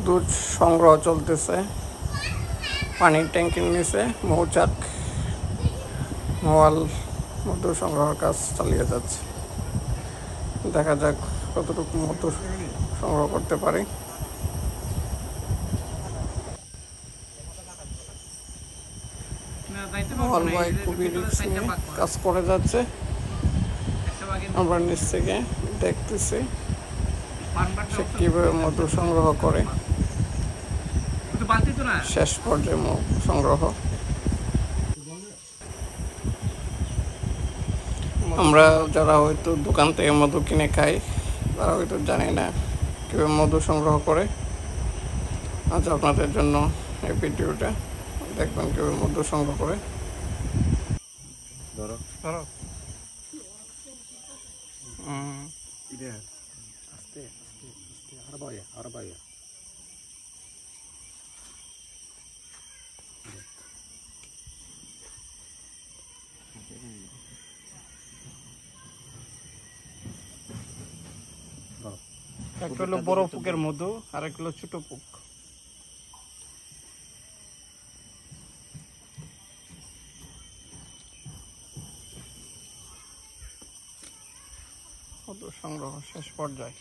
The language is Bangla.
মধু সংগ্রহ চলতেছে পানির ট্যাঙ্কির নিচে। মৌচাক মোয়াল মধু সংগ্রহের কাজ চালিয়ে যাচ্ছে। দেখা যাক কতটুকু মধু সংগ্রহ করতে পারি। মোয়াল ভাই খুবই রিস্ক নিয়ে কাজ করে যাচ্ছে। আমরা নিচ থেকে দেখতেছি সে কিভাবে মধু সংগ্রহ করে। শেষ পর্যায়ে সংগ্রহ। আমরা যারা হয়তো দোকান থেকে মধু কিনে খাই তারা হয়তো জানি না কীভাবে মধু সংগ্রহ করে। আজ আপনাদের জন্য এই ভিডিওটা দেখবেন কীভাবে মধু সংগ্রহ করে। ধরো ধরো আস্তে আস্তে আস্তে আর বাইয়া একটা হলো বড় পুকের মধু আর একটা হলো ছোট পুক। মধু সংগ্রহ শেষ পর্যায়ে।